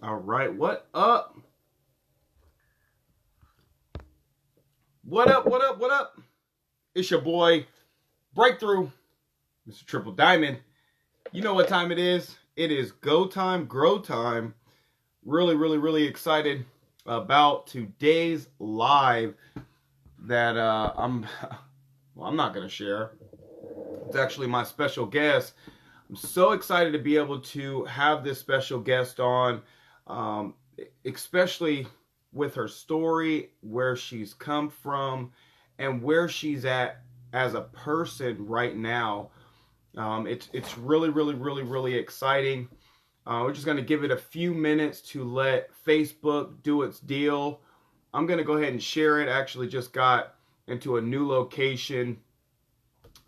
All right, what up? What up, what up, what up? It's your boy, Breakthrough, Mr. Triple Diamond. You know what time it is. It is go time, grow time. Really excited about today's live that I'm not going to share. It's actually my special guest. I'm so excited to be able to have this special guest on, especially with her story, where she's come from, and where she's at as a person right now. It's really exciting. We're just going to give it a few minutes to let Facebook do its deal. I'm going to go ahead and share it. I actually just got into a new location.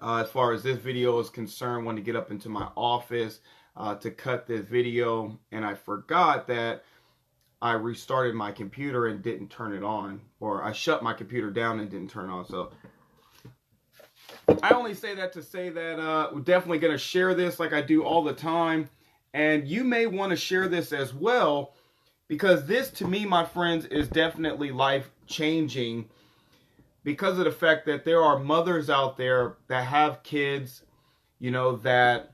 As far as this video is concerned, want to get up into my office to cut this video, and I forgot that I restarted my computer and didn't turn it on, or I shut my computer down and didn't turn it on. So I only say that to say that we're definitely going to share this like I do all the time, and you may want to share this as well, because this, to me, my friends, is definitely life-changing. Because of the fact that there are mothers out there that have kids, you know, that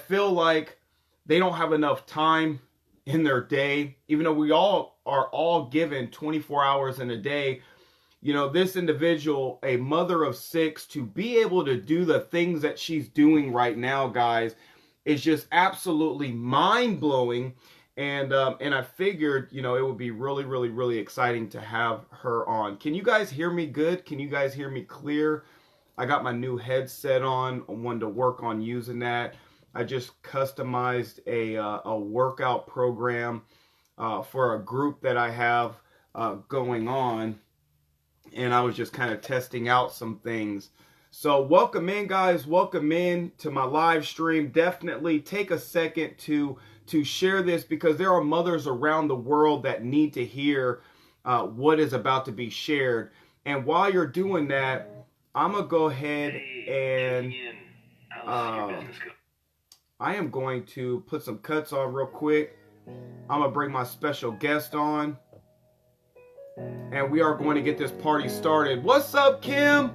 feel like they don't have enough time in their day, even though we all are all given 24 hours in a day. You know, this individual, a mother of 6, to be able to do the things that she's doing right now, guys, is just absolutely mind-blowing. And I figured, you know, it would be really exciting to have her on. Can you guys hear me good? Can you guys hear me clear? I got my new headset on. I wanted to work on using that. I just customized a workout program for a group that I have going on. And I was just kind of testing out some things. So welcome in, guys. Welcome in to my live stream. Definitely take a second to share this, because there are mothers around the world that need to hear what is about to be shared. And while you're doing that, I'm going to go ahead and I am going to put some cuts on real quick. I'm going to bring my special guest on, and we are going to get this party started. What's up, Kim?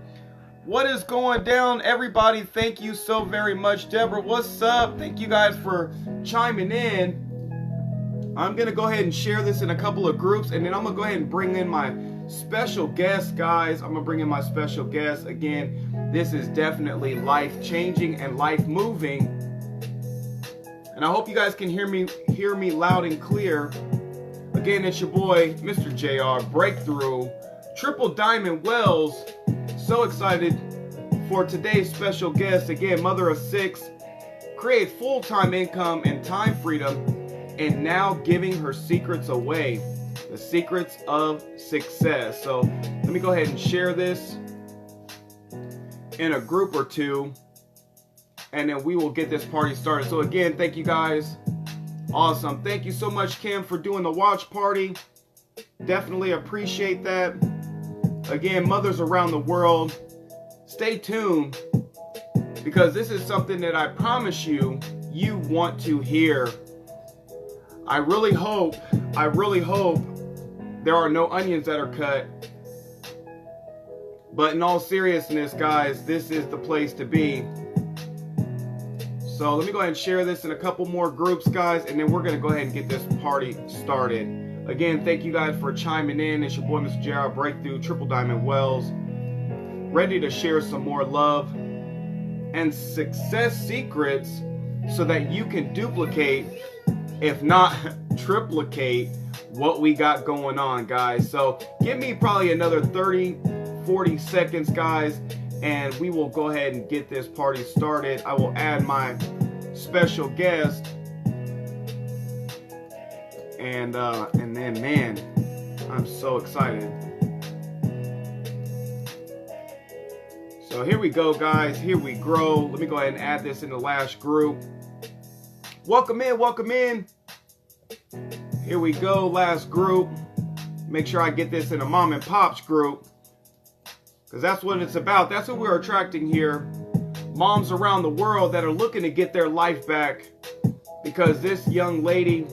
What is going down, everybody? Thank you so very much. Deborah, what's up? Thank you guys for chiming in. I'm going to go ahead and share this in a couple of groups, and then I'm going to go ahead and bring in my special guest, guys. I'm going to bring in my special guest. Again, this is definitely life-changing and life-moving. And I hope you guys can hear me loud and clear. Again, it's your boy, Mr. JR, Breakthrough, Triple Diamond Wells. So excited for today's special guest. Again, mother of 6, create full-time income and time freedom, and now giving her secrets away. The secrets of success. So let me go ahead and share this in a group or two, and then we will get this party started. So again, thank you guys. Awesome. Thank you so much, Kim, for doing the watch party. Definitely appreciate that. Again, mothers around the world, stay tuned, because this is something that I promise you want to hear. I really hope there are no onions that are cut. But in all seriousness, guys, this is the place to be. So let me go ahead and share this in a couple more groups, guys, and then we're going to go ahead and get this party started. Again, thank you guys for chiming in. It's your boy, Mr. JR, Breakthrough, Triple Diamond Wells, ready to share some more love and success secrets so that you can duplicate, if not triplicate, what we got going on, guys. So give me probably another 30-40 seconds, guys, and we will go ahead and get this party started. I will add my special guest. And then, man, I'm so excited. So here we go, guys. Here we grow. Let me go ahead and add this in the last group. Welcome in, welcome in. Here we go, last group. Make sure I get this in a mom and pops group, because that's what it's about. That's what we're attracting here. Moms around the world that are looking to get their life back, because this young lady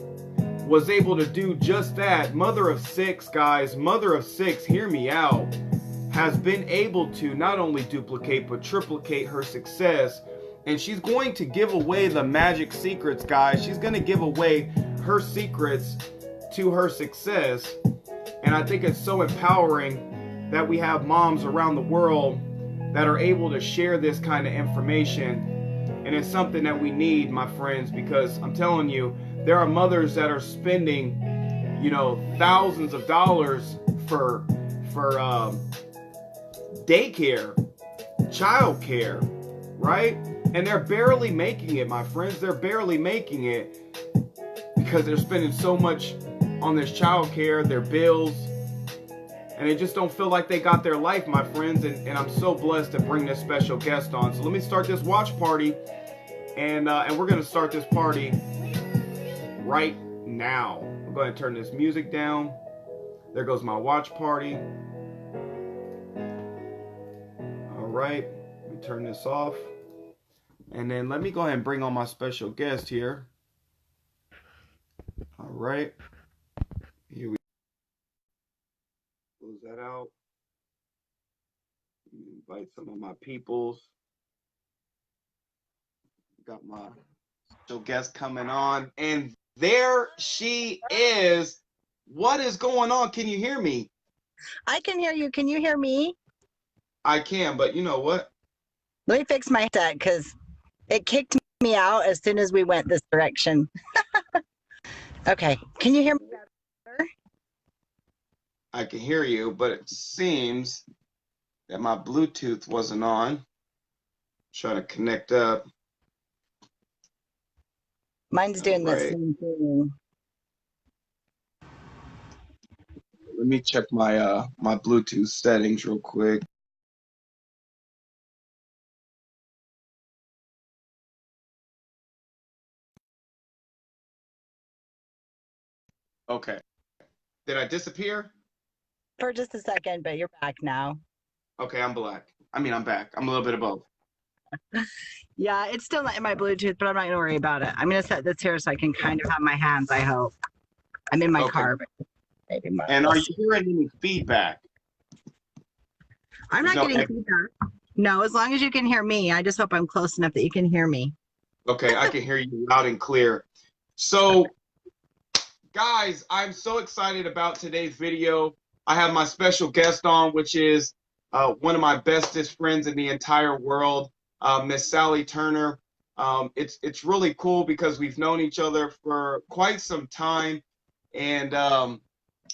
was able to do just that. Mother of six, guys, mother of six, hear me out, has been able to not only duplicate but triplicate her success. And she's going to give away the magic secrets, guys. She's going to give away her secrets to her success. And I think it's so empowering that we have moms around the world that are able to share this kind of information. And it's something that we need, my friends, because I'm telling you, there are mothers that are spending, you know, thousands of dollars for daycare, childcare, right? And they're barely making it, my friends. They're barely making it because they're spending so much on this childcare, their bills, and they just don't feel like they got their life, my friends. And I'm so blessed to bring this special guest on. So let me start this watch party, and we're gonna start this party right now. I'm going to turn this music down. There goes my watch party. All right, let me turn this off. And then let me go ahead and bring on my special guest here. All right. Here we close that out. Invite some of my peoples. Got my special guest coming on. And there she is. What is going on? Can you hear me? I can hear you. Can you hear me? I can, but you know what? Let me fix my headset because it kicked me out as soon as we went this direction. Okay. Can you hear me better? I can hear you, but it seems that my Bluetooth wasn't on. Trying to connect up. Mine's doing the same thing. Let me check my my Bluetooth settings real quick. Okay. Did I disappear? For just a second, but you're back now. Okay, I'm black. I'm back. I'm a little bit of both. Yeah, it's still not in my Bluetooth, but I'm not going to worry about it. I'm going to set this here so I can kind of have my hands, I hope. I'm in my car, but maybe my. And are you hearing any feedback? I'm not getting feedback. No, as long as you can hear me. I just hope I'm close enough that you can hear me. Okay, I can hear you loud and clear. So, guys, I'm so excited about today's video. I have my special guest on, which is one of my bestest friends in the entire world, Miss Sallee Turner. It's really cool because we've known each other for quite some time, and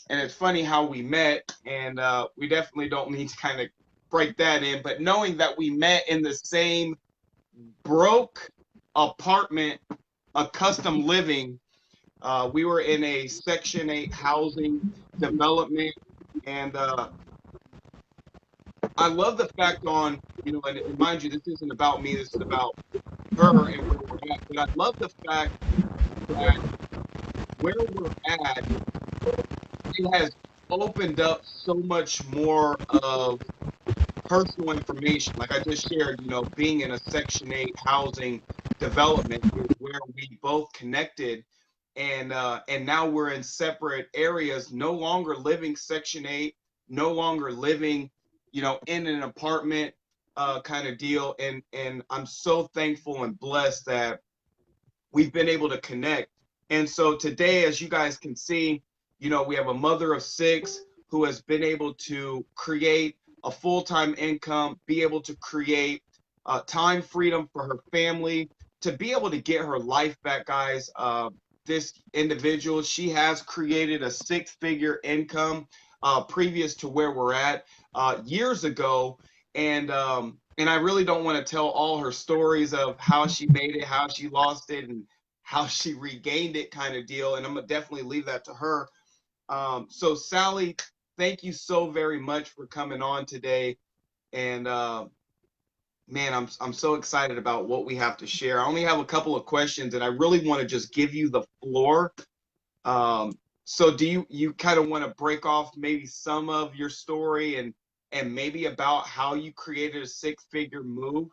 it's funny how we met, and we definitely don't need to kind of break that in, but knowing that we met in the same broke apartment, a custom living, we were in a Section 8 housing development, and I love the fact on, you know, and mind you, this isn't about me, this is about her and where we're at, but I love the fact that where we're at, it has opened up so much more of personal information. Like I just shared, you know, being in a Section 8 housing development is where we both connected, and now we're in separate areas, no longer living Section 8, no longer living, you know, in an apartment kind of deal, and I'm so thankful and blessed that we've been able to connect. And so today, as you guys can see, you know, we have a mother of six who has been able to create a full-time income, be able to create time freedom for her family, to be able to get her life back, guys. This individual, she has created a six-figure income previous to where we're at years ago, and I really don't want to tell all her stories of how she made it, how she lost it, and how she regained it kind of deal, and I'm gonna definitely leave that to her. So Sallee, thank you so very much for coming on today, and man, I'm so excited about what we have to share. I only have a couple of questions, and I really want to just give you the floor. So do you kind of want to break off maybe some of your story and maybe about how you created a six-figure move?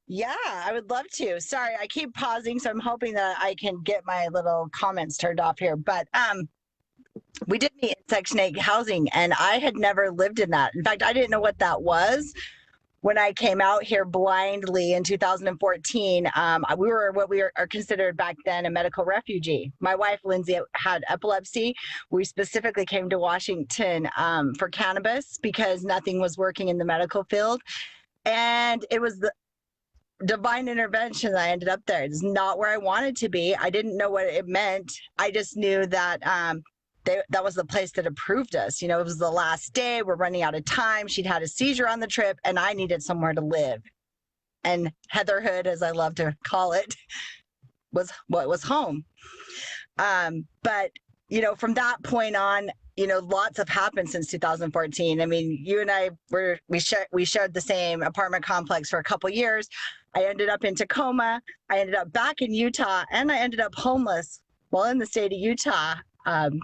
Yeah, I would love to. Sorry, I keep pausing, so I'm hoping that I can get my little comments turned off here. But we did meet in Section 8 housing, and I had never lived in that. In fact, I didn't know what that was when I came out here blindly in 2014. We were what we are considered back then a medical refugee. My wife, Lindsay, had epilepsy. We specifically came to Washington for cannabis because nothing was working in the medical field. And it was the divine intervention that I ended up there. It's not where I wanted to be. I didn't know what it meant. I just knew that that was the place that approved us. You know, it was the last day. We're running out of time. She'd had a seizure on the trip, and I needed somewhere to live. And Heatherhood, as I love to call it, was what was home. But you know, from that point on, you know, lots have happened since 2014. I mean, you and I we shared the same apartment complex for a couple years. I ended up in Tacoma. I ended up back in Utah, and I ended up homeless while in the state of Utah.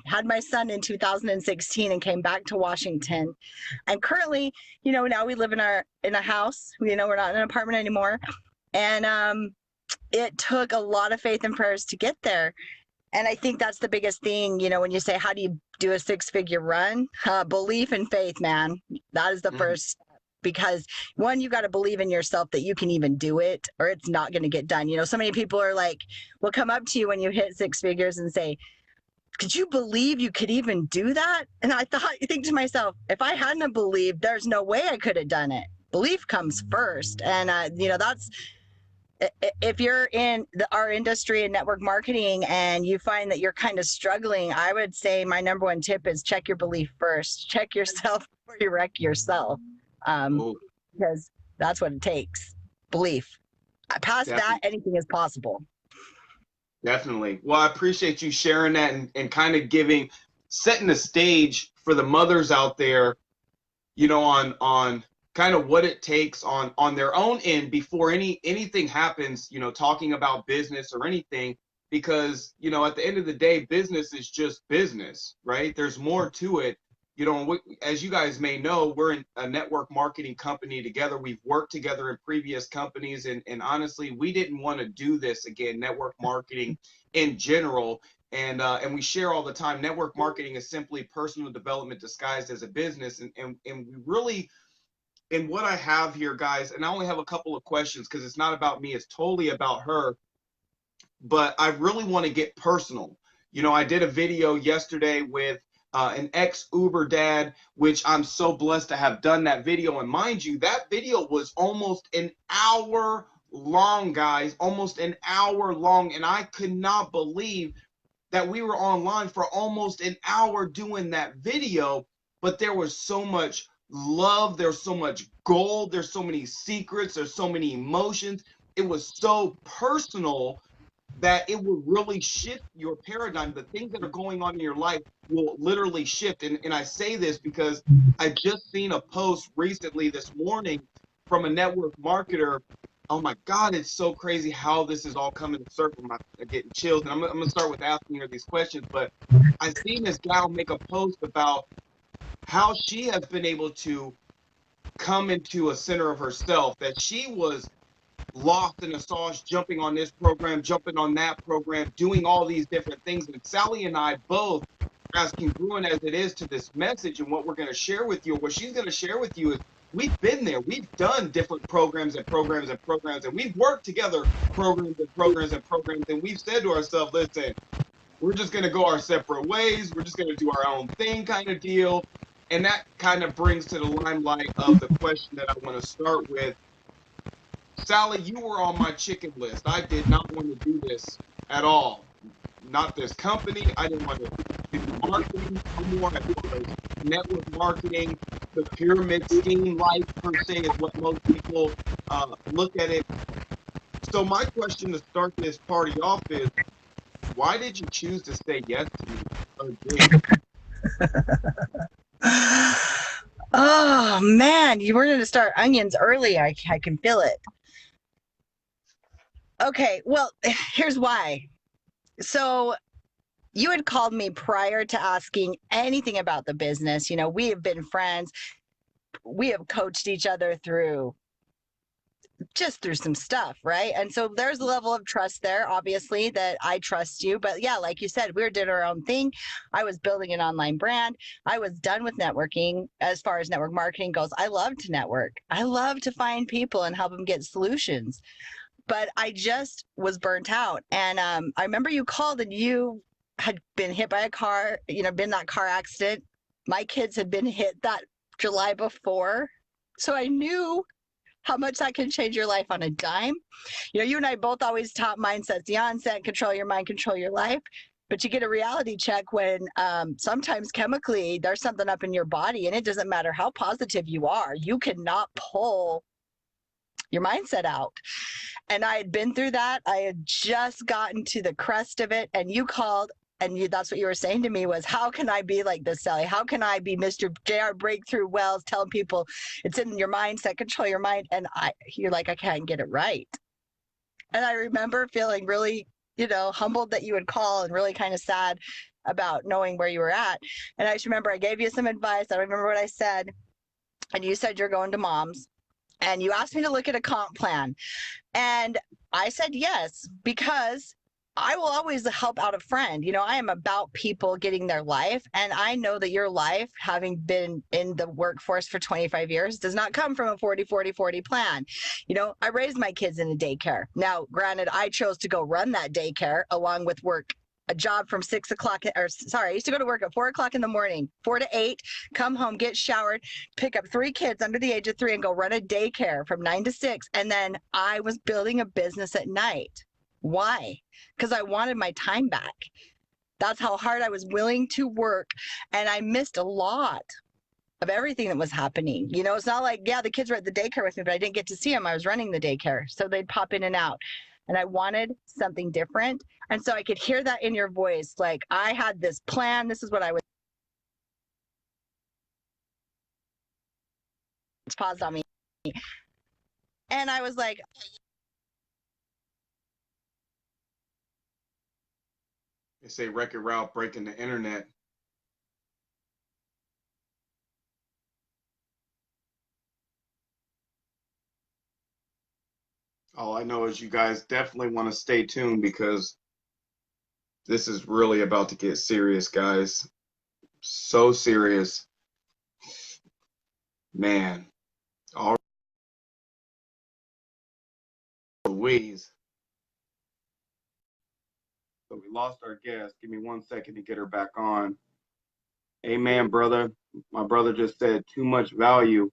Had my son in 2016 and came back to Washington. And currently, you know, now we live in a house. You know, we're not in an apartment anymore. And it took a lot of faith and prayers to get there. And I think that's the biggest thing, you know, when you say, how do you do a 6-figure run? Belief and faith, man. That is the first step. Because one, you got to believe in yourself that you can even do it, or it's not going to get done. You know, so many people are like, will come up to you when you hit 6 figures and say, could you believe you could even do that? And I think to myself, if I hadn't believed, there's no way I could have done it. Belief comes first. And, you know, that's, if you're in our industry and network marketing and you find that you're kind of struggling, I would say my number one tip is check your belief first. Check yourself before you wreck yourself. Because that's what it takes. Belief. Past that, anything is possible. Definitely. Well, I appreciate you sharing that and kind of setting the stage for the mothers out there, you know, on kind of what it takes on their own end before anything happens, you know, talking about business or anything, because, you know, at the end of the day, business is just business, right? There's more to it. You know, as you guys may know, we're in a network marketing company together. We've worked together in previous companies. And honestly, we didn't want to do this again, network marketing in general. And we share all the time, network marketing is simply personal development disguised as a business. And we really, in what I have here, guys, and I only have a couple of questions because it's not about me, it's totally about her. But I really want to get personal. You know, I did a video yesterday with an ex-Uber dad, which I'm so blessed to have done that video. And mind you, that video was almost an hour long, guys, almost an hour long. And I could not believe that we were online for almost an hour doing that video. But there was so much love. There's so much gold. There's so many secrets. There's so many emotions. It was so personal that it will really shift your paradigm. The things that are going on in your life will literally shift. And I say this because I just seen a post recently this morning from a network marketer. Oh my God, it's so crazy how this is all coming to circle. I'm getting chills. And I'm going to start with asking her these questions. But I seen this gal make a post about how she has been able to come into a center of herself, that she was lost in the sauce, jumping on this program, jumping on that program, doing all these different things. And Sallee and I both, as congruent as it is to this message and what we're going to share with you, what she's going to share with you is we've been there. We've done different programs and programs and programs, and we've worked together programs and programs and programs. And we've said to ourselves, listen, we're just going to go our separate ways. We're just going to do our own thing kind of deal. And that kind of brings to the limelight of the question that I want to start with. Sallee, you were on my chicken list. I did not want to do this at all. Not this company. I didn't want to do marketing anymore. I didn't network marketing. The pyramid scheme life, per se, is what most people look at it. So my question to start this party off is, why did you choose to say yes to me again? Oh, man, you were going to start onions early. I can feel it. Okay, well, here's why. So you had called me prior to asking anything about the business. You know, we have been friends. We have coached each other through just through some stuff, right? And so there's a level of trust there, obviously, that I trust you. But yeah, like you said, we were doing our own thing. I was building an online brand. I was done with networking as far as network marketing goes. I love to network. I love to find people and help them get solutions. But I just was burnt out. And I remember you called and you had been hit by a car, been in that car accident. My kids had been hit that July before. So I knew how much that can change your life on a dime. You and I both always taught mindsets, the onset, control your mind, control your life. But you get a reality check when sometimes chemically there's something up in your body, and it doesn't matter how positive you are, you cannot pull your mindset out. And I had been through that. I had just gotten to the crest of it, and you called. And that's what you were saying to me was, how can I be like this, Sallee? How can I be Mr. JR Breakthrough Wells, telling people it's in your mindset, control your mind? And you're like, I can't get it right. And I remember feeling really, humbled that you would call and really kind of sad about knowing where you were at. And I just remember I gave you some advice. I don't remember what I said. And you said you're going to mom's. And you asked me to look at a comp plan. And I said yes, because I will always help out a friend. I am about people getting their life. And I know that your life, having been in the workforce for 25 years, does not come from a 40-40-40 plan. I raised my kids in a daycare. Now, granted, I chose to go run that daycare along with work. A job from 6 o'clock, I used to go to work at 4 o'clock in the morning, 4 to 8, come home, get showered, pick up 3 kids under the age of 3 and go run a daycare from 9 to 6. And then I was building a business at night. Why? Because I wanted my time back. That's how hard I was willing to work. And I missed a lot of everything that was happening. It's not like, the kids were at the daycare with me, but I didn't get to see them. I was running the daycare. So they'd pop in and out. And I wanted something different. And so I could hear that in your voice. Like, I had this plan. This is what I was. It's paused on me. And I was like, They say Wreck-It Ralph breaking the internet. All I know is you guys definitely want to stay tuned because this is really about to get serious, guys. So serious. Man. All Louise. So we lost our guest. Give me 1 second to get her back on. Amen, brother. My brother just said too much value.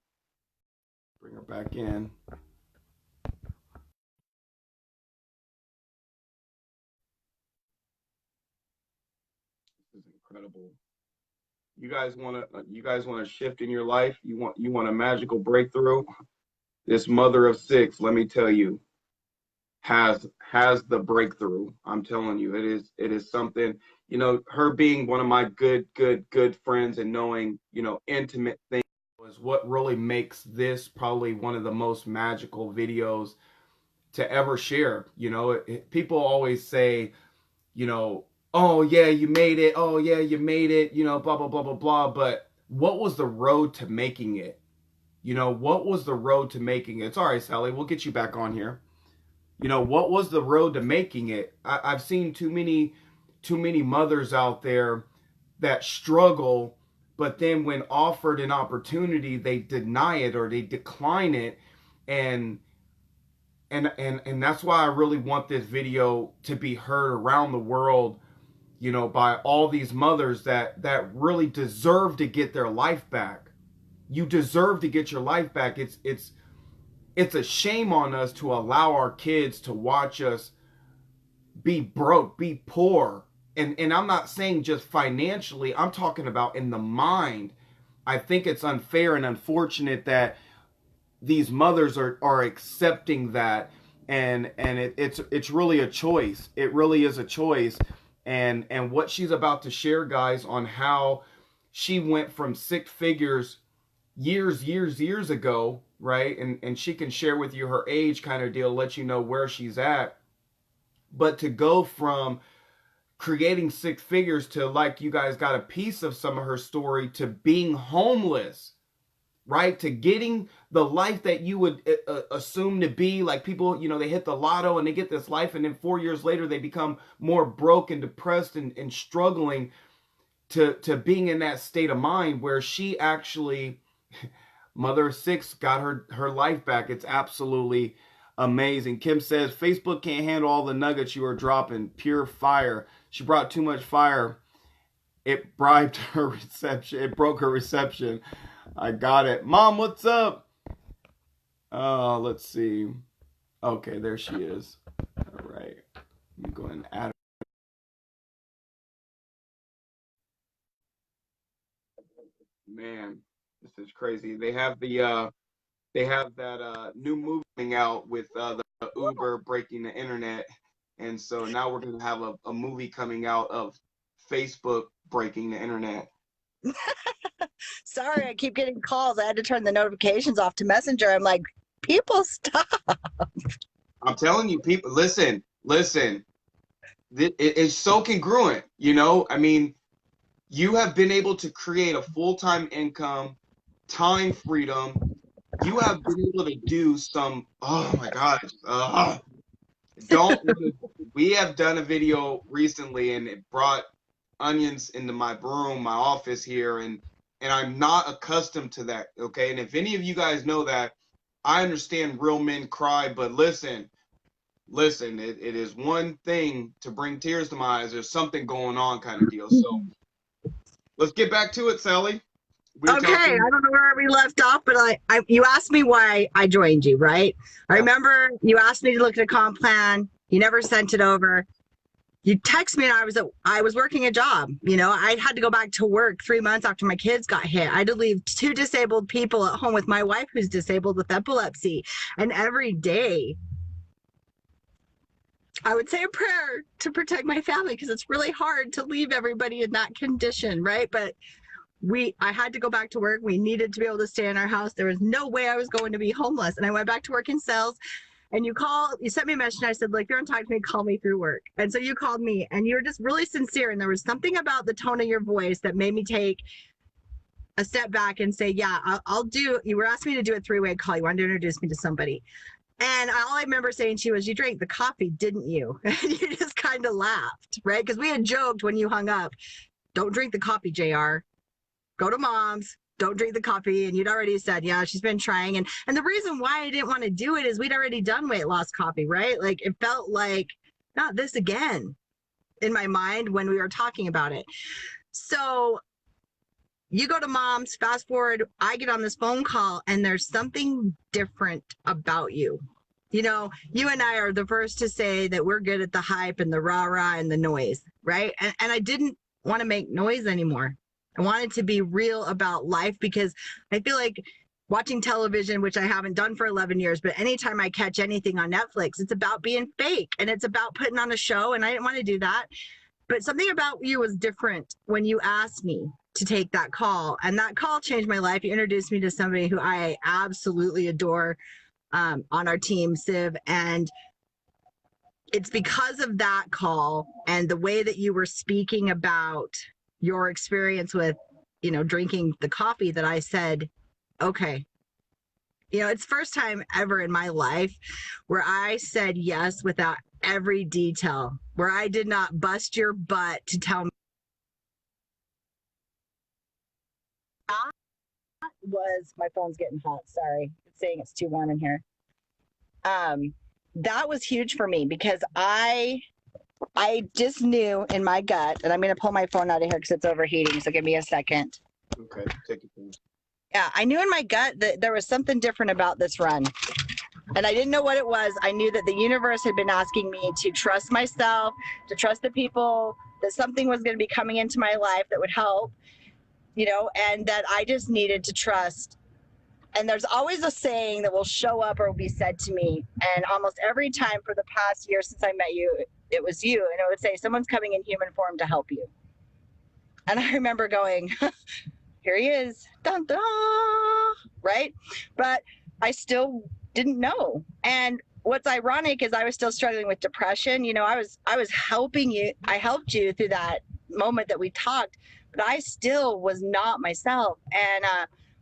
Bring her back in. This is incredible. You guys want to shift in your life? You want a magical breakthrough? This mother of 6, let me tell you, has the breakthrough. I'm telling you, it is something, her being one of my good friends and knowing, intimate things is what really makes this probably one of the most magical videos to ever share. People always say, oh yeah, you made it. Oh yeah, you made it, blah blah blah blah blah, but what was the road to making it? What was the road to making it? It's all right, Sallee, we'll get you back on here. What was the road to making it? I've seen too many mothers out there that struggle, but then when offered an opportunity, they deny it or they decline it. And that's why I really want this video to be heard around the world, by all these mothers that really deserve to get their life back. You deserve to get your life back. It's a shame on us to allow our kids to watch us be broke, be poor. And I'm not saying just financially, I'm talking about in the mind. I think it's unfair and unfortunate that these mothers are accepting that, and it's really a choice. It really is a choice. And what she's about to share, guys, on how she went from 6 figures years ago, right? And she can share with you her age kind of deal, let you know where she's at. But to go from creating 6 figures to, like, you guys got a piece of some of her story, to being homeless, right? To getting the life that you would assume to be. Like people, they hit the lotto and they get this life, and then 4 years later they become more broke and depressed and struggling to being in that state of mind where she actually, mother of six, got her life back. It's absolutely amazing. Kim says Facebook can't handle all the nuggets you are dropping. Pure fire. She brought too much fire. It bribed her reception. It broke her reception. I got it. Mom, what's up? Let's see. Okay, there she is. All right. I'm going to add her. Man, this is crazy. They have that new movie coming out with the Uber breaking the internet, and so now we're gonna have a movie coming out of Facebook breaking the internet. Sorry, I keep getting calls. I had to turn the notifications off to Messenger. I'm like, people stop. I'm telling you, people, listen. It's so congruent, I mean, you have been able to create a full-time income, time freedom. You have been able to do some, oh my God. We have done a video recently and it brought onions into my room, my office here, and I'm not accustomed to that, okay? And if any of you guys know that, I understand real men cry, but listen, it is one thing to bring tears to my eyes. There's something going on kind of deal. So let's get back to it, Sallee. Okay, I don't know where we left off, but you asked me why I joined you, right? I remember you asked me to look at a comp plan. You never sent it over. You text me and I was working a job. I had to go back to work 3 months after my kids got hit. I had to leave 2 disabled people at home with my wife who's disabled with epilepsy. And every day I would say a prayer to protect my family because it's really hard to leave everybody in that condition, right? But I had to go back to work. We needed to be able to stay in our house. There was no way I was going to be homeless. And I went back to work in sales. And you sent me a message and I said, like, if you're on talk to me, call me through work. And so you called me and you were just really sincere. And there was something about the tone of your voice that made me take a step back and say, yeah, you were asking me to do a 3-way call. You wanted to introduce me to somebody. And all I remember saying to you was, you drank the coffee, didn't you? And you just kind of laughed, right? Because we had joked when you hung up, don't drink the coffee, JR. Go to mom's. Don't drink the coffee. And you'd already said, yeah, she's been trying. And the reason why I didn't want to do it is we'd already done weight loss coffee, right? Like it felt like not this again in my mind when we were talking about it. So you go to mom's, fast forward, I get on this phone call and there's something different about you. You and I are the first to say that we're good at the hype and the rah-rah and the noise, right? And I didn't want to make noise anymore. I wanted to be real about life because I feel like watching television, which I haven't done for 11 years, but anytime I catch anything on Netflix, it's about being fake and it's about putting on a show. And I didn't want to do that. But something about you was different when you asked me to take that call. And that call changed my life. You introduced me to somebody who I absolutely adore on our team, Siv. And it's because of that call and the way that you were speaking about your experience with, drinking the coffee that I said, okay, it's first time ever in my life where I said yes without every detail, where I did not bust your butt to tell me. My phone's getting hot. Sorry. It's saying it's too warm in here. That was huge for me because I just knew in my gut, and I'm going to pull my phone out of here because it's overheating. So give me a second. Okay, take it please. Yeah, I knew in my gut that there was something different about this run. And I didn't know what it was. I knew that the universe had been asking me to trust myself, to trust the people, that something was going to be coming into my life that would help, and that I just needed to trust. And there's always a saying that will show up or will be said to me. And almost every time for the past year since I met you, it was you. And it would say, someone's coming in human form to help you. And I remember going, here he is, dun, dun, right? But I still didn't know. And what's ironic is I was still struggling with depression. I was helping you. I helped you through that moment that we talked, but I still was not myself. And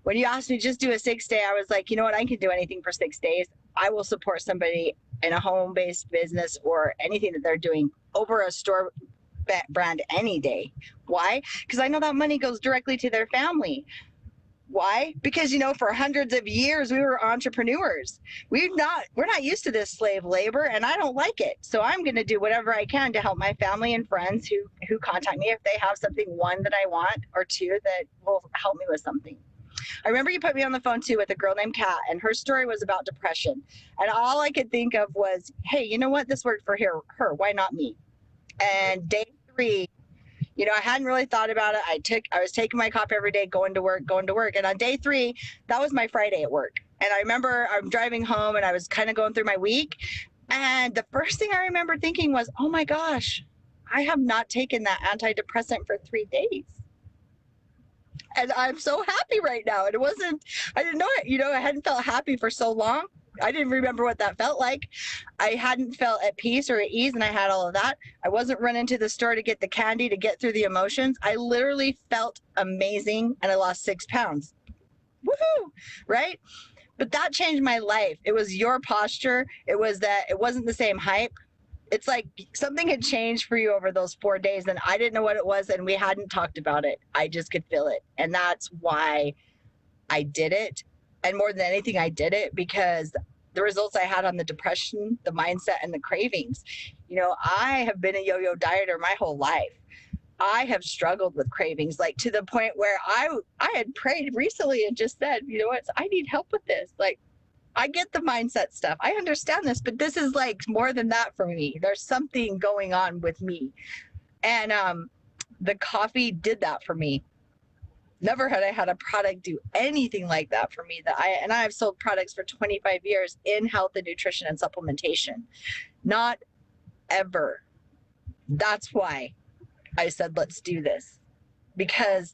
when you asked me just do a 6-day, I was like, you know what? I can do anything for 6 days. I will support somebody in a home-based business or anything that they're doing over a store brand any day. Why? Because I know that money goes directly to their family. Why? Because, you know, for hundreds of years we were entrepreneurs. We're not used to this slave labor, and I don't like it. So I'm going to do whatever I can to help my family and friends who contact me if they have something, one, that I want, or two, that will help me with something. I remember you put me on the phone too with a girl named Kat, and her story was about depression. And all I could think of was, hey, you know what? This worked for her. Why not me? And day 3, you know, I hadn't really thought about it. I was taking my coffee every day, going to work. And on day 3, that was my Friday at work. And I remember I'm driving home and I was kind of going through my week. And the first thing I remember thinking was, oh my gosh, I have not taken that antidepressant for 3 days. And I'm so happy right now. And I didn't know it. You know, I hadn't felt happy for so long. I didn't remember what that felt like. I hadn't felt at peace or at ease, and I had all of that. I wasn't running to the store to get the candy to get through the emotions. I literally felt amazing, and I lost 6 pounds. Woohoo! Right? But that changed my life. It was your posture. It was that it wasn't the same hype. It's like something had changed for you over those 4 days, and I didn't know what it was, and we hadn't talked about it. I just could feel it. And that's why I did it. And more than anything, I did it because the results I had on the depression, the mindset, and the cravings. You know, I have been a yo-yo dieter my whole life. I have struggled with cravings, like to the point where I had prayed recently and just said, you know what, I need help with this. Like, I get the mindset stuff. I understand this, but this is like more than that for me. There's something going on with me. And the coffee did that for me. Never had I had a product do anything like that for me. I've sold products for 25 years in health and nutrition and supplementation. Not ever. That's why I said, let's do this. Because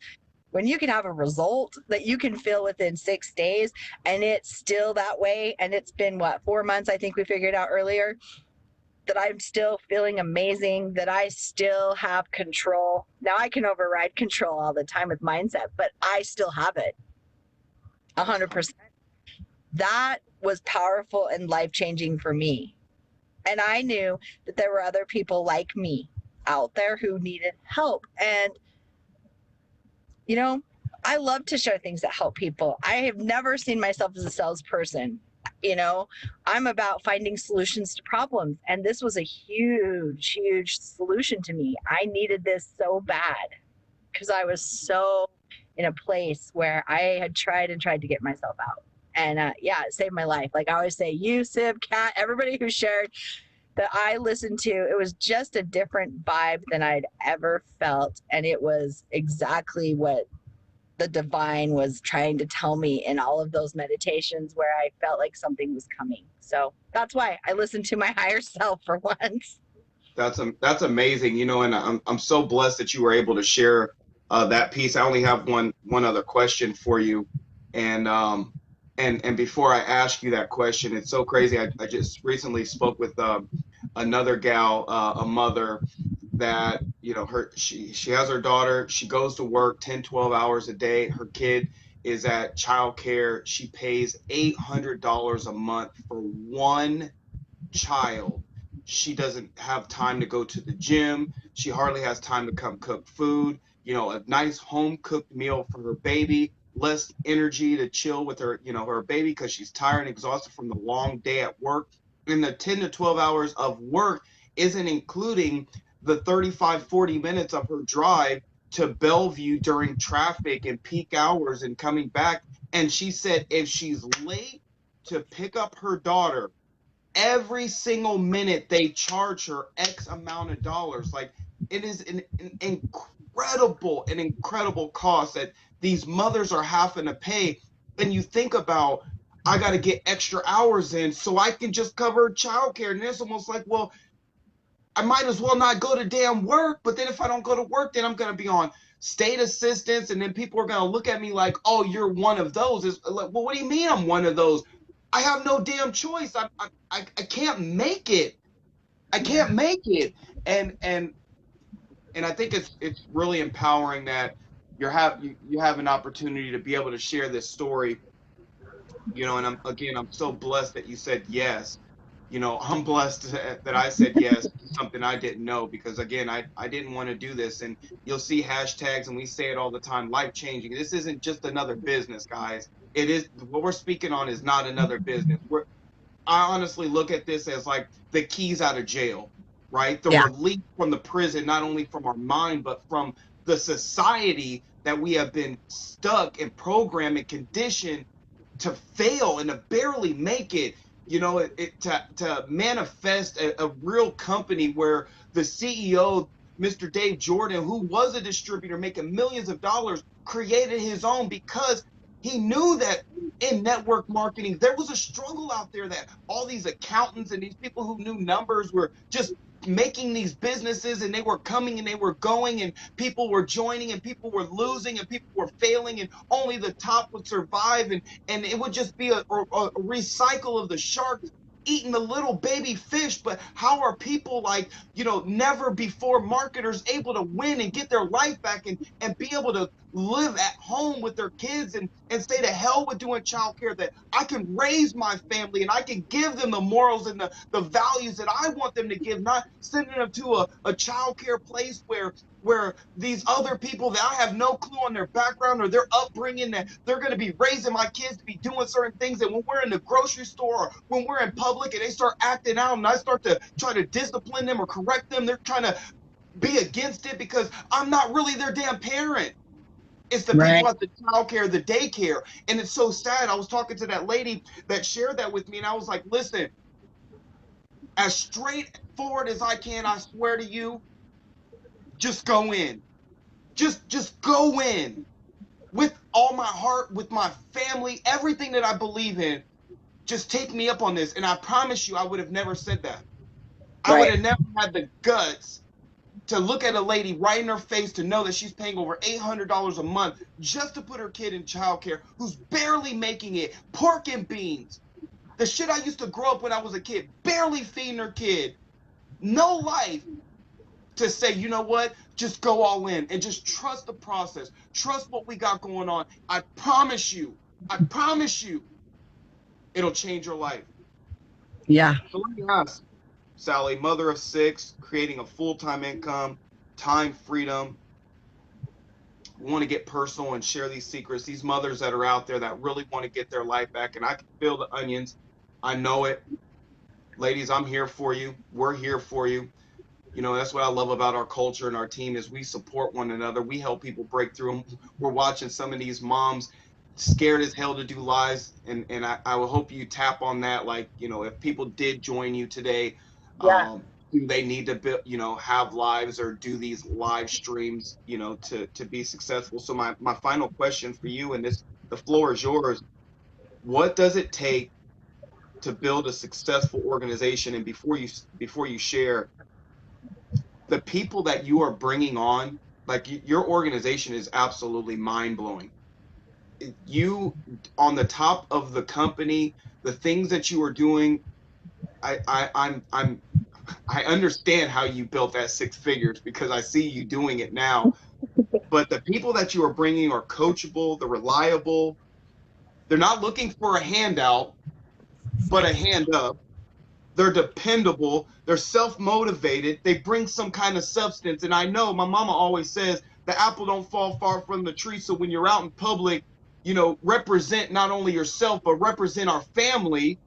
when you can have a result that you can feel within 6 days, and it's still that way, and it's been 4 months, I think we figured out earlier, that I'm still feeling amazing, that I still have control. Now I can override control all the time with mindset, but I still have it 100%. That was powerful and life-changing for me. And I knew that there were other people like me out there who needed help. And, you know, I love to share things that help people. I have never seen myself as a salesperson. You know, I'm about finding solutions to problems. And this was a huge, huge solution to me. I needed this so bad because I was so in a place where I had tried to get myself out. And yeah, it saved my life. Like I always say, you, Sib, Kat, everybody who shared that I listened to, it was just a different vibe than I'd ever felt. And it was exactly what the divine was trying to tell me in all of those meditations where I felt like something was coming. So that's why I listened to my higher self for once. That's amazing, you know, and I'm so blessed that you were able to share that piece. I only have one other question for you, and before I ask you that question, it's so crazy. I just recently spoke with another gal, a mother that, you know, she has her daughter. She goes to work 10-12 hours a day. Her kid is at childcare. She pays $800 a month for one child. She doesn't have time to go to the gym. She hardly has time to come cook food, you know, a nice home cooked meal for her baby, less energy to chill with her, you know, her baby because she's tired and exhausted from the long day at work. And the 10 to 12 hours of work isn't including the 35-40 minutes of her drive to Bellevue during traffic and peak hours and coming back. And she said if she's late to pick up her daughter, every single minute they charge her X amount of dollars. Like, it is an incredible cost that these mothers are having to pay. And you think about, I got to get extra hours in so I can just cover childcare. And it's almost like, well, I might as well not go to damn work. But then if I don't go to work, then I'm going to be on state assistance. And then people are going to look at me like, oh, you're one of those. It's like, well, what do you mean I'm one of those? I have no damn choice. I can't make it. I can't make it. And I think it's really empowering that you have an opportunity to be able to share this story, and I'm so blessed that you said yes. I'm blessed that I said yes to something I didn't know, because again, I didn't want to do this. And you'll see hashtags, and we say it all the time, life changing. This isn't just another business, guys. It is, what we're speaking on is not another business. I honestly look at this as like the keys out of jail, right? The Yeah. relief from the prison, not only from our mind, but from the society that we have been stuck and programmed and conditioned to fail and to barely make it. To manifest a real company where the CEO, Mr. Dave Jordan, who was a distributor making millions of dollars, created his own because he knew that in network marketing there was a struggle out there, that all these accountants and these people who knew numbers were just making these businesses, and they were coming and they were going, and people were joining and people were losing and people were failing, and only the top would survive, and it would just be a recycle of the sharks eating the little baby fish. But how are people like, never before marketers able to win and get their life back, and be able to live at home with their kids, and say to hell with doing childcare, that I can raise my family and I can give them the morals and the values that I want them to give, not sending them to a childcare place where these other people that I have no clue on their background or their upbringing, that they're going to be raising my kids to be doing certain things. And when we're in the grocery store or when we're in public and they start acting out and I start to try to discipline them or correct them, they're trying to be against it because I'm not really their damn parent. It's the Right. people at the childcare, the daycare. And it's so sad. I was talking to that lady that shared that with me, and I was like, listen, as straightforward as I can, I swear to you, just go in. Just go in with all my heart, with my family, everything that I believe in. Just take me up on this. And I promise you, I would have never said that. I would Right. have never had the guts to look at a lady right in her face, to know that she's paying over $800 a month just to put her kid in childcare, who's barely making it, pork and beans. The shit I used to grow up when I was a kid, barely feeding her kid, no life, to say, you know what, just go all in and just trust the process. Trust what we got going on. I promise you, it'll change your life. Yeah. So let me ask, Sally, mother of six, creating a full-time income, time freedom. We want to get personal and share these secrets. These mothers that are out there that really want to get their life back, and I can feel the onions. I know it. Ladies, I'm here for you. We're here for you. That's what I love about our culture and our team, is we support one another. We help people break through. We're watching some of these moms scared as hell to do lives, and I will hope you tap on that. Like, if people did join you today, Yeah. do they need to have lives or do these live streams, to be successful? So my final question for you, and the floor is yours. What does it take to build a successful organization? And before you share, the people that you are bringing on, like your organization is absolutely mind blowing. You, on the top of the company, the things that you are doing, I understand how you built that six figures, because I see you doing it now. But the people that you are bringing are coachable, they're reliable, they're not looking for a handout, but a hand up. They're dependable, they're self-motivated, they bring some kind of substance. And I know my mama always says the apple don't fall far from the tree. So when you're out in public, represent not only yourself but represent our family.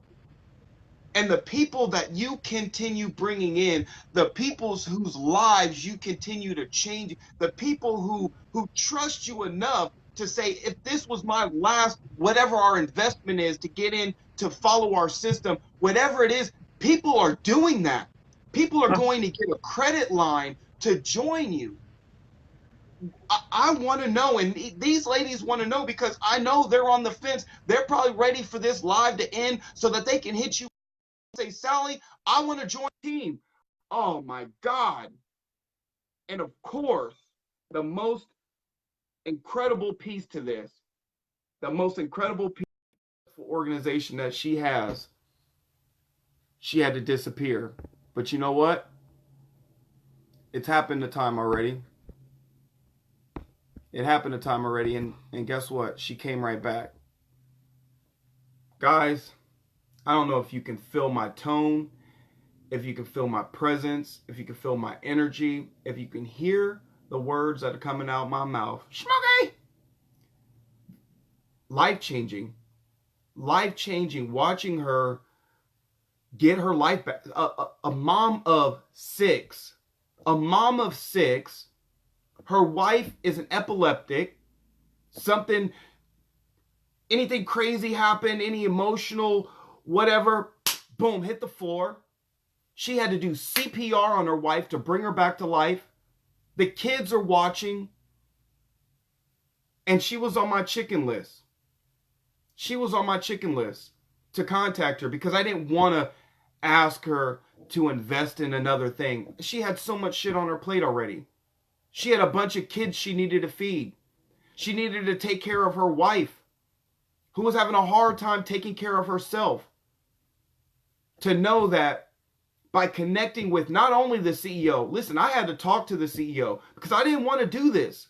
And the people that you continue bringing in, the peoples whose lives you continue to change, the people who trust you enough to say, if this was my last, whatever our investment is to get in to follow our system, whatever it is, people are doing that. People are going to get a credit line to join you. I want to know, and these ladies want to know, because I know they're on the fence. They're probably ready for this live to end so that they can hit you, say, Sally, I want to join the team. Oh my God. And of course, the most incredible piece to this, the most incredible piece of organization that she had to disappear. But you know what? It's happened a time already. It happened a time already, and guess what? She came right back. Guys, I don't know if you can feel my tone, if you can feel my presence, if you can feel my energy, if you can hear the words that are coming out of my mouth. Smokey! Life changing. Life changing. Watching her get her life back. A mom of six. A mom of six. Her wife is an epileptic. Anything crazy happened, any emotional, whatever, boom, hit the floor. She had to do CPR on her wife to bring her back to life. The kids are watching. And she was on my chicken list. She was on my chicken list to contact her because I didn't want to ask her to invest in another thing. She had so much shit on her plate already. She had a bunch of kids she needed to feed. She needed to take care of her wife, who was having a hard time taking care of herself. To know that by connecting with not only the CEO, listen, I had to talk to the CEO because I didn't want to do this.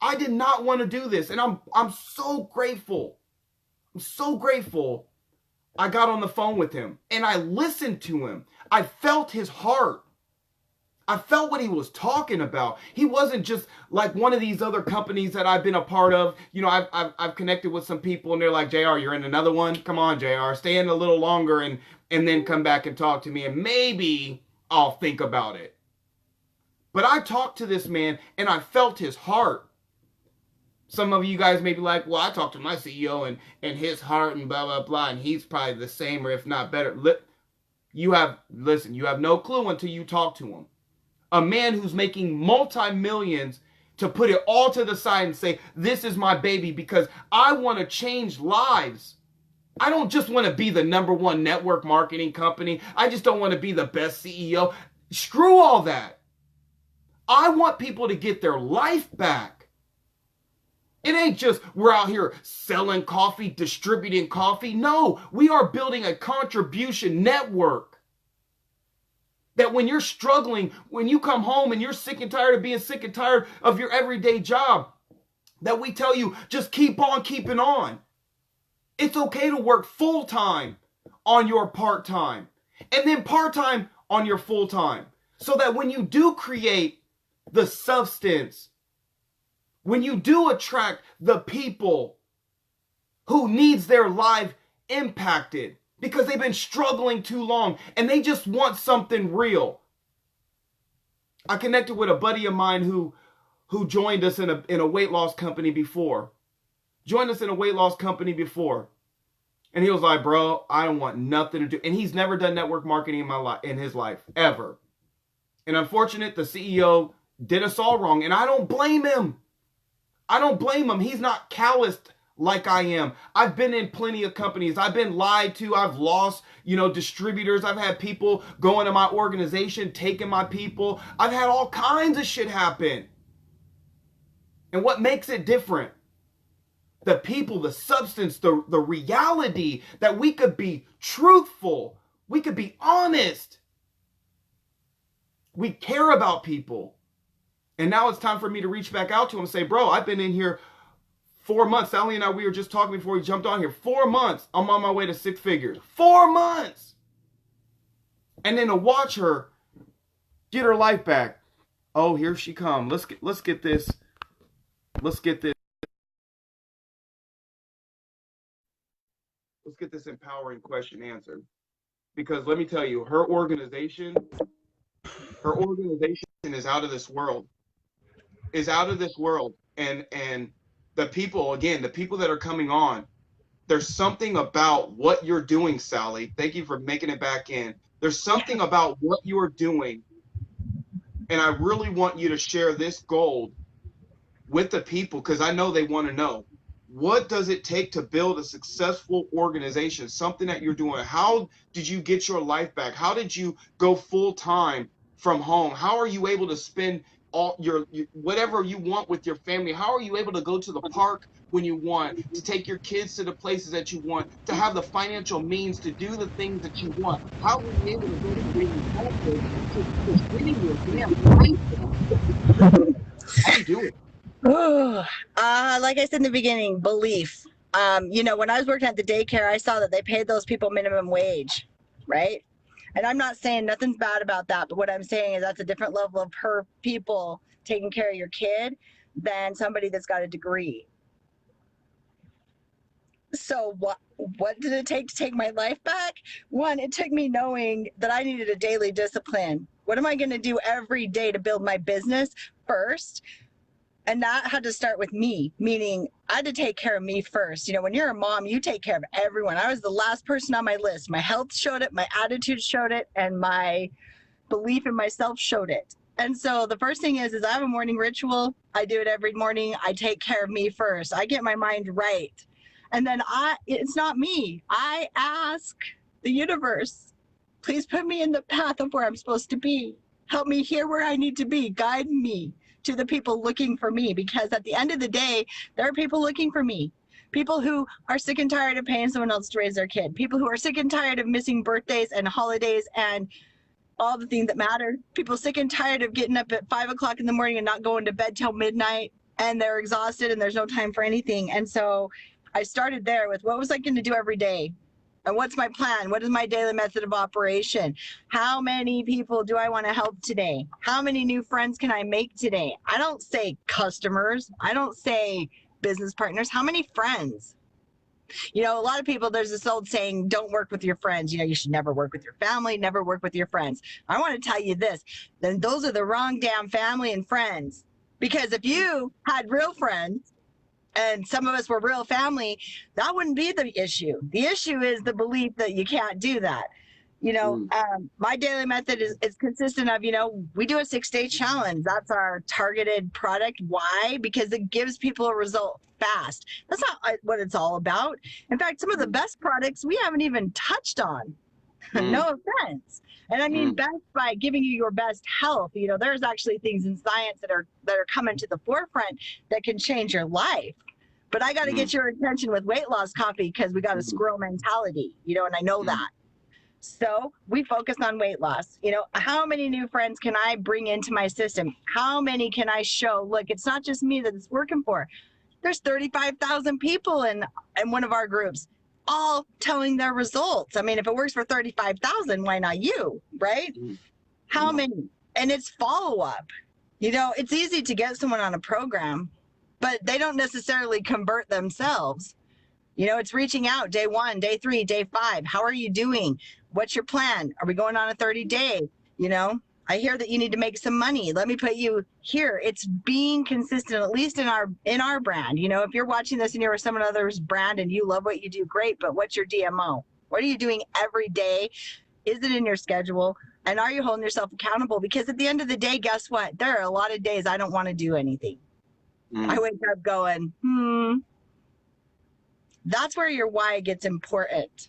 I did not want to do this. And I'm so grateful. I'm so grateful I got on the phone with him and I listened to him. I felt his heart. I felt what he was talking about. He wasn't just like one of these other companies that I've been a part of. You know, I've connected with some people and they're like, JR, you're in another one? Come on, JR, stay in a little longer and then come back and talk to me and maybe I'll think about it. But I talked to this man and I felt his heart. Some of you guys may be like, well, I talked to my CEO and his heart and blah, blah, blah, and he's probably the same or if not better. You have no clue until you talk to him. A man who's making multi-millions to put it all to the side and say, this is my baby because I want to change lives. I don't just want to be the #1 network marketing company. I just don't want to be the best CEO. Screw all that. I want people to get their life back. It ain't just we're out here selling coffee, distributing coffee. No, we are building a contribution network. That when you're struggling, when you come home and you're sick and tired of being sick and tired of your everyday job, that we tell you just keep on keeping on. It's okay to work full-time on your part-time and then part-time on your full-time so that when you do create the substance, when you do attract the people who needs their life impacted because they've been struggling too long and they just want something real. I connected with a buddy of mine who joined us in a weight loss company before. Joined us in a weight loss company before. And he was like, bro, I don't want nothing to do. And he's never done network marketing in his life, ever. And unfortunate, the CEO did us all wrong. And I don't blame him. I don't blame him. He's not calloused like I am. I've been in plenty of companies. I've been lied to. I've lost, distributors. I've had people go into my organization, taking my people. I've had all kinds of shit happen. And what makes it different? The people, the substance, the reality that we could be truthful. We could be honest. We care about people. And now it's time for me to reach back out to him and say, bro, I've been in here 4 months. Sally and I, we were just talking before we jumped on here. 4 months. I'm on my way to 6 figures. 4 months. And then to watch her get her life back. Oh, here she comes. Let's get this. Let's get this empowering question answered. Because let me tell you, her organization is out of this world. Is out of this world. And the people that are coming on, there's something about what you're doing, Sally. Thank you for making it back in. There's something about what you're doing. And I really want you to share this gold with the people because I know they want to know. What does it take to build a successful organization? Something that you're doing. How did you get your life back? How did you go full time from home? How are you able to spend all your whatever you want with your family? How are you able to go to the park when you want, to take your kids to the places that you want, to have the financial means to do the things that you want? How are you able to go to getting your damn life back? How do you do it? Like I said in the beginning, belief. When I was working at the daycare, I saw that they paid those people minimum wage, right? And I'm not saying nothing's bad about that, but what I'm saying is that's a different level of per people taking care of your kid than somebody that's got a degree. So what did it take to take my life back? One, it took me knowing that I needed a daily discipline. What am I going to do every day to build my business first? And that had to start with me, meaning I had to take care of me first. When you're a mom, you take care of everyone. I was the last person on my list. My health showed it, my attitude showed it, and my belief in myself showed it. And so the first thing is I have a morning ritual. I do it every morning. I take care of me first. I get my mind right. And then it's not me. I ask the universe, please put me in the path of where I'm supposed to be. Help me hear where I need to be. Guide me to the people looking for me, because at the end of the day, there are people looking for me. People who are sick and tired of paying someone else to raise their kid. People who are sick and tired of missing birthdays and holidays and all the things that matter. People sick and tired of getting up at 5 o'clock in the morning and not going to bed till midnight, and they're exhausted and there's no time for anything. And so I started there with what was I going to do every day? And what's my plan? What is my daily method of operation? How many people do I want to help today? How many new friends can I make today? I don't say customers. I don't say business partners. How many friends? A lot of people, there's this old saying, don't work with your friends. You should never work with your family, never work with your friends. I want to tell you this, then those are the wrong damn family and friends. Because if you had real friends, and some of us were real family, that wouldn't be the issue. The issue is the belief that you can't do that. My daily method is consistent of, we do a 6-day challenge. That's our targeted product. Why? Because it gives people a result fast. That's not what it's all about. In fact, some of the best products we haven't even touched on. No offense. And I mean, best by giving you your best health. There's actually things in science that are coming to the forefront that can change your life. But I got to get your attention with weight loss coffee, because we got a squirrel mentality, and I know that. So we focus on weight loss. How many new friends can I bring into my system? How many can I show? Look, it's not just me that it's working for. There's 35,000 people in one of our groups, all telling their results. I mean, if it works for 35,000, why not you, right? How many? And it's follow-up. It's easy to get someone on a program, but they don't necessarily convert themselves. It's reaching out day 1, day 3, day 5. How are you doing? What's your plan? Are we going on a 30-day? I hear that you need to make some money. Let me put you here. It's being consistent, at least in our brand. If you're watching this and you're someone other's brand and you love what you do, great. But what's your DMO? What are you doing every day? Is it in your schedule? And are you holding yourself accountable? Because at the end of the day, guess what? There are a lot of days I don't want to do anything. I wake up going, That's where your why gets important.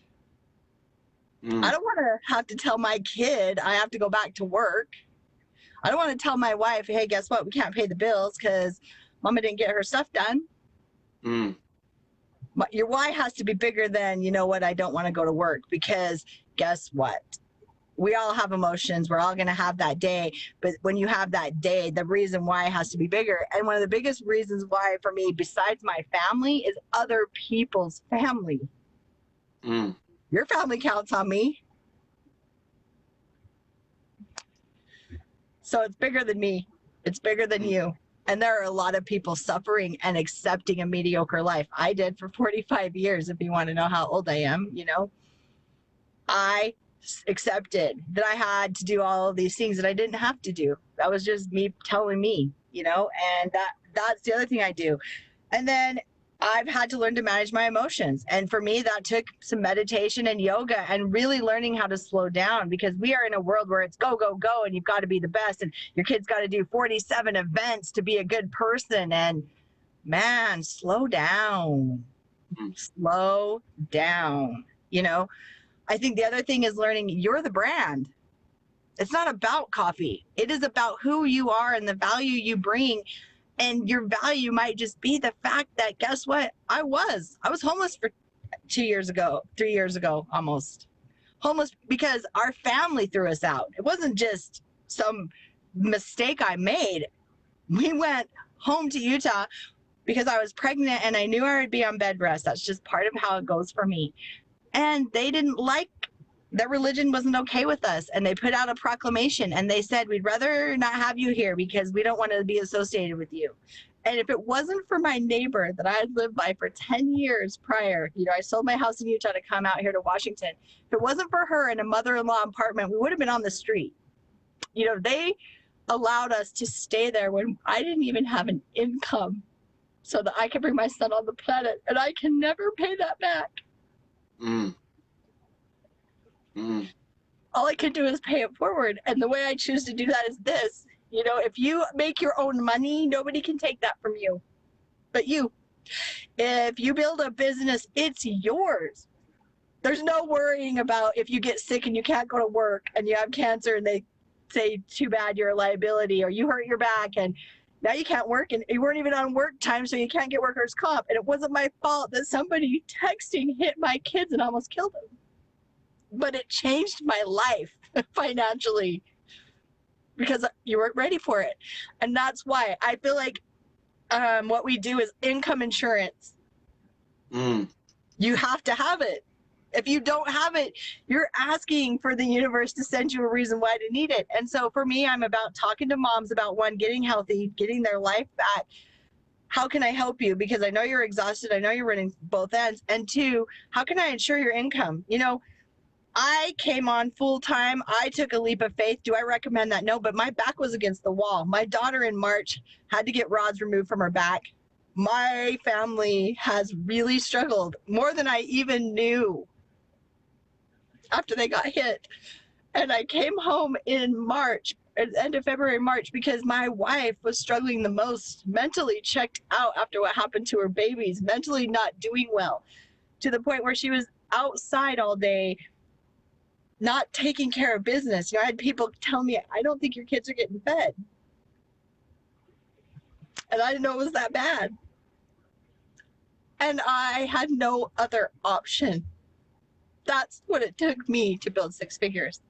I don't want to have to tell my kid I have to go back to work. I don't want to tell my wife, hey, guess what? We can't pay the bills because mama didn't get her stuff done. But your why has to be bigger than, I don't want to go to work, because guess what? We all have emotions. We're all going to have that day. But when you have that day, the reason why has to be bigger. And one of the biggest reasons why for me, besides my family, is other people's family. Your family counts on me. So it's bigger than me. It's bigger than you. And there are a lot of people suffering and accepting a mediocre life. I did for 45 years, if you want to know how old I am, I accepted that I had to do all of these things that I didn't have to do. That was just me telling me, and that's the other thing I do. And then I've had to learn to manage my emotions. And for me, that took some meditation and yoga and really learning how to slow down, because we are in a world where it's go, go, go, and you've got to be the best. And your kid's got to do 47 events to be a good person. And man, slow down. Slow down. I think the other thing is learning you're the brand. It's not about coffee. It is about who you are and the value you bring. And your value might just be the fact that, guess what? I was homeless for 3 years ago, almost. Homeless because our family threw us out. It wasn't just some mistake I made. We went home to Utah because I was pregnant and I knew I would be on bed rest. That's just part of how it goes for me. And they didn't like, their religion wasn't okay with us. And they put out a proclamation and they said, we'd rather not have you here because we don't want to be associated with you. And if it wasn't for my neighbor that I had lived by for 10 years prior, you know, I sold my house in Utah to come out here to Washington. If it wasn't for her in a mother-in-law apartment, we would have been on the street. You know, they allowed us to stay there when I didn't even have an income so that I could bring my son on the planet. And I can never pay that back. All I can do is pay it forward. And the way I choose to do that is this. You know, if you make your own money, nobody can take that from you but you. If you build a business, it's yours. There's no worrying about if you get sick and you can't go to work and you have cancer and they say, too bad, you're a liability, or you hurt your back and now you can't work and you weren't even on work time, so you can't get workers' comp. And it wasn't my fault that somebody texting hit my kids and almost killed them. But it changed my life financially because you weren't ready for it. And that's why I feel like what we do is income insurance. You have to have it. If you don't have it, you're asking for the universe to send you a reason why to need it. And so for me, I'm about talking to moms about, one, getting healthy, getting their life back. How can I help you? Because I know you're exhausted. I know you're running both ends. And two, how can I ensure your income? You know, I came on full time. I took a leap of faith. Do I recommend that? No, but my back was against the wall. My daughter in March had to get rods removed from her back. My family has really struggled more than I even knew after they got hit. And I came home in March, at the end of February, March, because my wife was struggling the most, mentally checked out after what happened to her babies, mentally not doing well, to the point where she was outside all day, not taking care of business. You know, I had people tell me, I don't think your kids are getting fed. And I didn't know it was that bad. And I had no other option. That's what it took me to build six figures.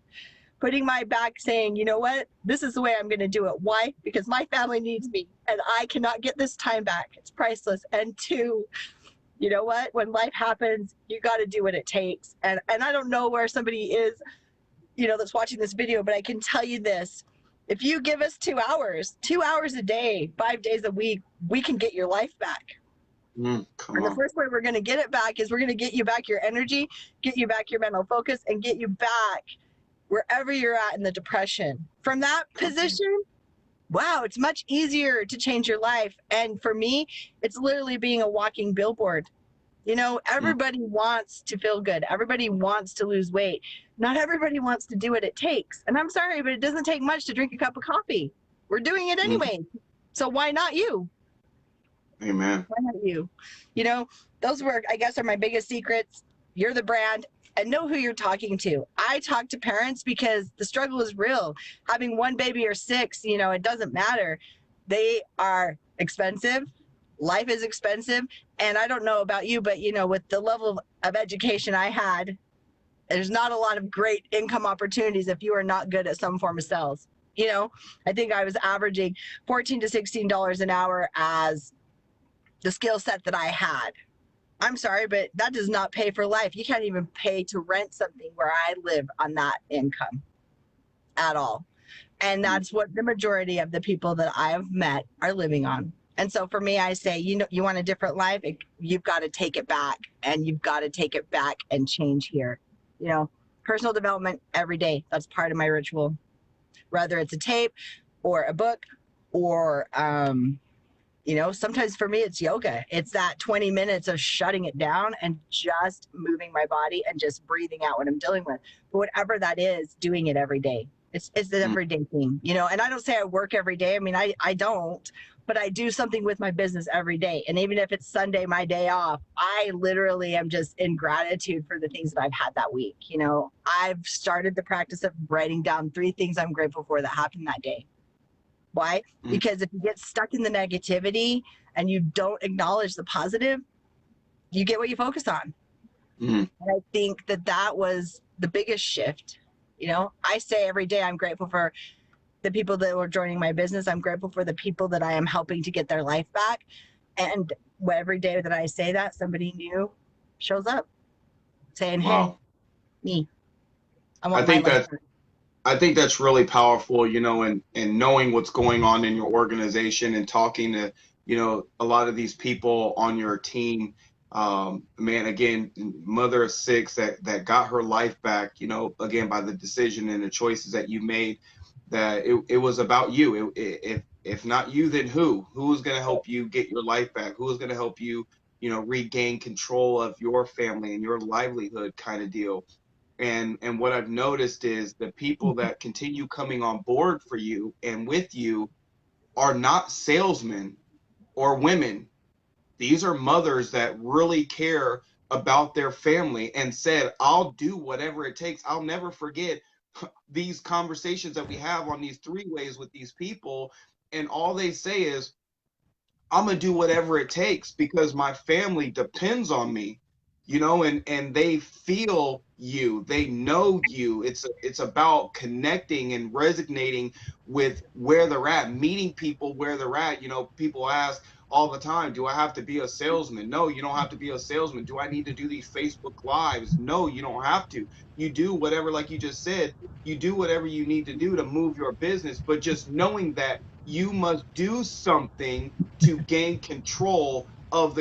Putting my back, saying, you know what, this is the way I'm going to do it. Why? Because my family needs me and I cannot get this time back. It's priceless. And two, you know what, when life happens, you got to do what it takes. And I don't know where somebody is, you know, that's watching this video, but I can tell you this. If you give us 2 hours a day, 5 days a week, we can get your life back. And the first way we're going to get it back is we're going to get you back your energy, get you back your mental focus, and get you back wherever you're at in the depression. From that position, wow, it's much easier to change your life. And for me, it's literally being a walking billboard. You know, everybody wants to feel good. Everybody wants to lose weight. Not everybody wants to do what it takes. And I'm sorry, but it doesn't take much to drink a cup of coffee. We're doing it anyway. So why not you? Amen. Why not you? You know, those were, I guess, are my biggest secrets. You're the brand, and know who you're talking to. I talk to parents because the struggle is real. Having one baby or six, you know, it doesn't matter. They are expensive. Life is expensive. And I don't know about you, but, you know, with the level of education I had, there's not a lot of great income opportunities if you are not good at some form of sales. You know, I think I was averaging $14 to $16 an hour as the skill set that I had. I'm sorry, but that does not pay for life. You can't even pay to rent something where I live on that income at all. And that's what the majority of the people that I have met are living on. And so for me, I say, you know, you want a different life, you've got to take it back, and you've got to take it back and change here. You know, personal development every day. That's part of my ritual, whether it's a tape or a book or, you know, sometimes for me, it's yoga. It's that 20 minutes of shutting it down and just moving my body and just breathing out what I'm dealing with. But whatever that is, doing it every day. It's the everyday thing, you know, and I don't say I work every day. I mean, I don't, but I do something with my business every day. And even if it's Sunday, my day off, I literally am just in gratitude for the things that I've had that week. You know, I've started the practice of writing down 3 things I'm grateful for that happened that day. Why? Because if you get stuck in the negativity and you don't acknowledge the positive, you get what you focus on. And I think that was the biggest shift. You know, I say every day I'm grateful for the people that were joining my business. I'm grateful for the people that I am helping to get their life back. And every day that I say that, somebody new shows up saying, "Hey, Wow. me, I I want my think life that back." I think that's really powerful, and knowing what's going on in your organization and talking to, a lot of these people on your team. Man, again, mother of six that got her life back, again, by the decision and the choices that you made, that it was about you. If not you, then who? Who is going to help you get your life back? Who is going to help you, regain control of your family and your livelihood kind of deal? And what I've noticed is the people that continue coming on board for you and with you are not salesmen or women. These are mothers that really care about their family and said, I'll do whatever it takes. I'll never forget these conversations that we have on these three ways with these people. And all they say is, I'm gonna do whatever it takes because my family depends on me, and they feel you, they know you. It's about connecting and resonating with where they're at, meeting people where they're at. People ask all the time, do I have to be a salesman? No, you don't have to be a salesman. Do I need to do these Facebook lives? No, you don't have to. You do whatever, like you just said, you do whatever you need to do to move your business, but just knowing that you must do something to gain control of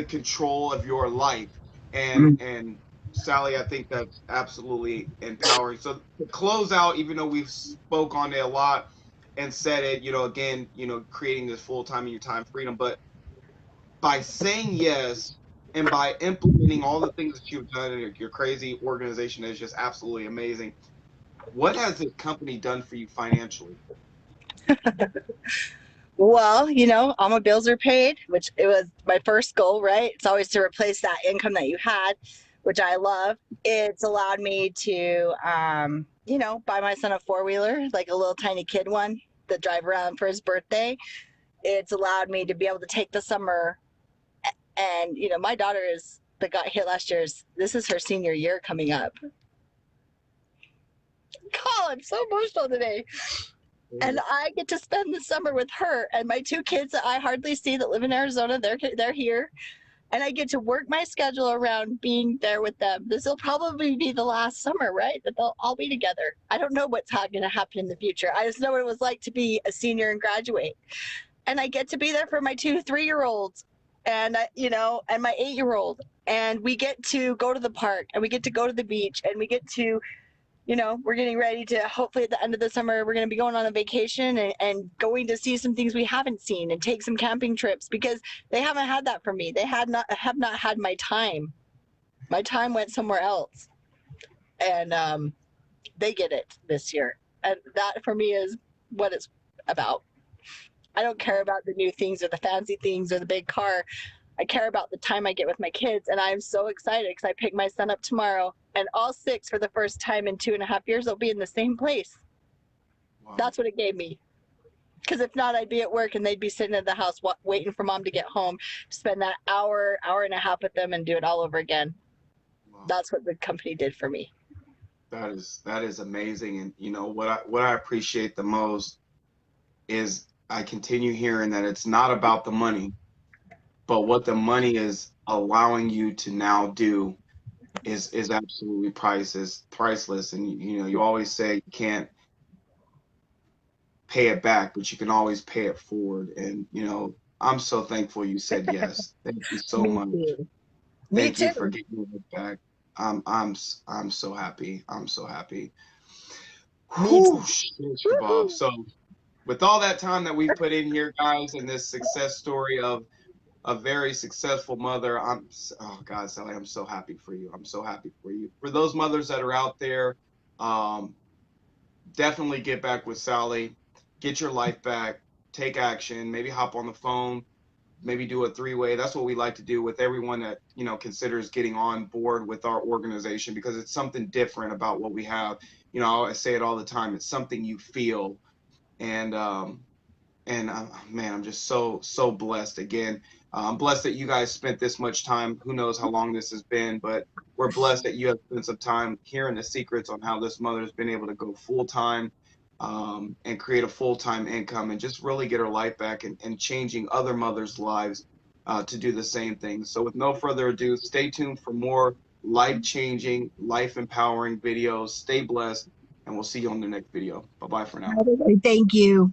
your life. And Sallee, I think that's absolutely empowering. So to close out, even though we've spoke on it a lot and said it, again, creating this full time in your time freedom, but by saying yes and by implementing all the things that you've done in your crazy organization is just absolutely amazing. What has this company done for you financially? Well, all my bills are paid, which it was my first goal, right? It's always to replace that income that you had, which I love. It's allowed me to, buy my son a four-wheeler, like a little tiny kid one that drive around for his birthday. It's allowed me to be able to take the summer. And, my daughter that got hit last year, this is her senior year coming up. God, I'm so emotional today. And I get to spend the summer with her and my two kids that I hardly see that live in Arizona. They're here, and I get to work my schedule around being there with them. This will probably be the last summer, right? That they'll all be together. I don't know what's going to happen in the future. I just know what it was like to be a senior and graduate, and I get to be there for my 2 3-year-olds, and and my 8-year-old, and we get to go to the park, and we get to go to the beach, and we get to we're getting ready to, hopefully at the end of the summer, we're going to be going on a vacation and going to see some things we haven't seen and take some camping trips, because they haven't had that for me. They have not had my time. My time went somewhere else. And they get it this year. And that for me is what it's about. I don't care about the new things or the fancy things or the big car. I care about the time I get with my kids. And I'm so excited because I pick my son up tomorrow, and all six, for the first time in 2.5 years, will be in the same place. Wow. That's what it gave me. Because if not, I'd be at work and they'd be sitting at the house waiting for mom to get home, spend that hour and a half with them and do it all over again. Wow. That's what the company did for me. That is amazing. And what I appreciate the most is I continue hearing that it's not about the money, but what the money is allowing you to now do is absolutely priceless. And you always say you can't pay it back, but you can always pay it forward. And I'm so thankful you said yes. Thank you so Me much. too. Me Thank you too. for getting it back. I'm so happy. I'm so happy. Me Whew, too. shish kebab. Woo-hoo. So with all that time that we've put in here, guys, and this success story of a very successful mother, oh God, Sally, I'm so happy for you. I'm so happy for you. For those mothers that are out there, um, definitely get back with Sally, get your life back, take action, maybe hop on the phone, maybe do a three-way. That's what we like to do with everyone that considers getting on board with our organization, because it's something different about what we have. I say it all the time. It's something you feel, and man, I'm just so blessed. Again, I'm blessed that you guys spent this much time. Who knows how long this has been, but we're blessed that you have spent some time hearing the secrets on how this mother has been able to go full time and create a full-time income and just really get her life back, and changing other mothers' lives to do the same thing. So with no further ado, stay tuned for more life-changing, life-empowering videos. Stay blessed, and we'll see you on the next video. Bye-bye for now. Thank you.